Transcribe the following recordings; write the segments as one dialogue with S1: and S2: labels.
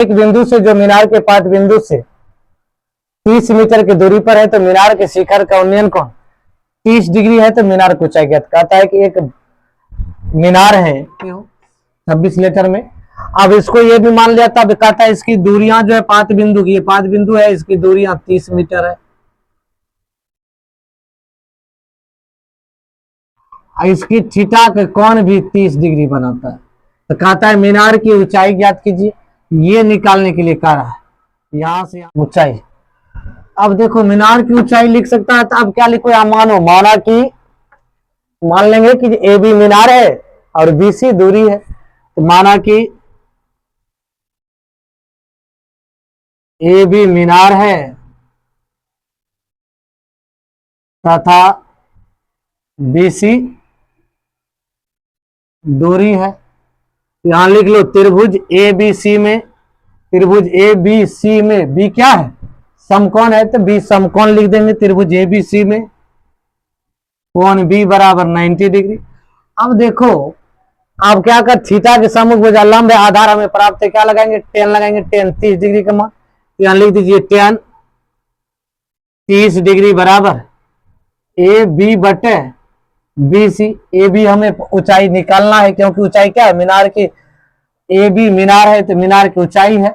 S1: एक बिंदु से जो मीनार के पाद बिंदु से 30 मीटर की दूरी पर है तो मीनार के शिखर का उन्नयन कोण 30 डिग्री है तो मीनार की ऊंचाई ज्ञात। कहता है कि एक मीनार है 26 मीटर में। अब इसको ये भी मान लिया था, अब कहता है इसकी दूरियां जो है पाद बिंदु की, ये पाद बिंदु है, इसकी दूरियां 30 मीटर है। इसकी थीटा का कोण भी 30 डिग्री बनाता है। तो कहता है मीनार की ऊंचाई ज्ञात कीजिए। ये निकालने के लिए कह रहा है यहां से ऊंचाई। अब देखो मीनार की ऊंचाई लिख सकता है, तो अब क्या लिखो, या माना कि मान लेंगे कि ए बी मीनार है और बी सी दूरी है। तो माना कि ए बी मीनार है तथा बी सी दूरी है। यहां लिख लो त्रिभुज ए बी सी में, त्रिभुज ए बी सी में बी क्या है, समकोण है, तो बी समकोण लिख देंगे त्रिभुज ए बी सी में। कोण बी बराबर 90 डिग्री। अब देखो, अब क्या कर, थीटा के सम्मुख भुजा लंब है, आधार हमें प्राप्त है, क्या लगाएंगे, टेन लगाएंगे, टेन 30 डिग्री का मान। यहां लिख दीजिए टेन 30 डिग्री बराबर ए बी बटे बी सी। ए बी हमें ऊंचाई निकालना है, क्योंकि ऊंचाई क्या है मीनार की, ए बी मीनार है तो मीनार की ऊंचाई है।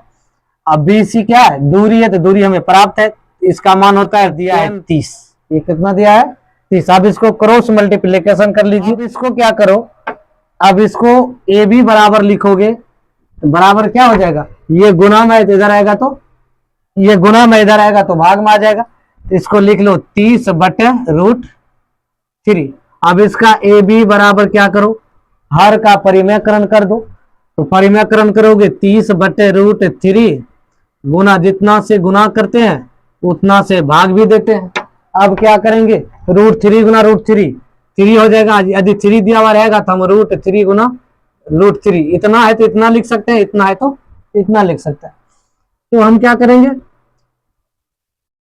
S1: अब बी सी क्या है, दूरी है, तो दूरी हमें प्राप्त है, इसका मान होता है दिया है 30। ये कितना दिया है, 30। अब इसको क्रॉस मल्टीप्लीकेशन कर लीजिए। अब इसको क्या करो, अब इसको ए बी बराबर लिखोगे तो बराबर क्या हो जाएगा, ये गुना में इधर आएगा तो ये गुना में इधर आएगा तो भाग में आ जाएगा। तो इसको लिख लो 30 बटे √3। अब इसका ए बी बराबर क्या करो, हर का परिमेयकरण कर दो। तो परिमेयकरण करोगे 30 बटे √3 गुना, जितना से गुना करते हैं उतना से भाग भी देते हैं। अब क्या करेंगे, √3 गुना √3 3 हो जाएगा। यदि 3 दिया हुआ रहेगा तो हम √3 गुना √3, इतना है तो इतना लिख सकते हैं, इतना है तो इतना लिख सकते हैं। तो हम क्या करेंगे,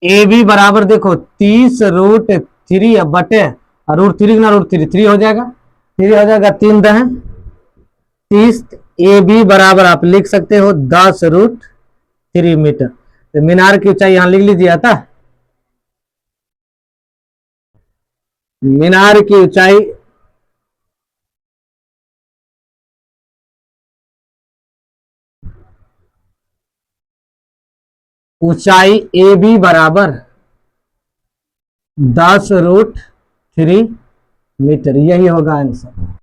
S1: ए बी बराबर देखो 30 √3 बटे √3 गुना √3 3 हो जाएगा, 3 हो जाएगा, 3 दहें 30। ए बी बराबर आप लिख सकते हो 10 √3 मीटर। तो मीनार की ऊंचाई यहां लिख लीजिए, आता मीनार की ऊंचाई ए बी बराबर 10 √3 मीटर। यही होगा आंसर।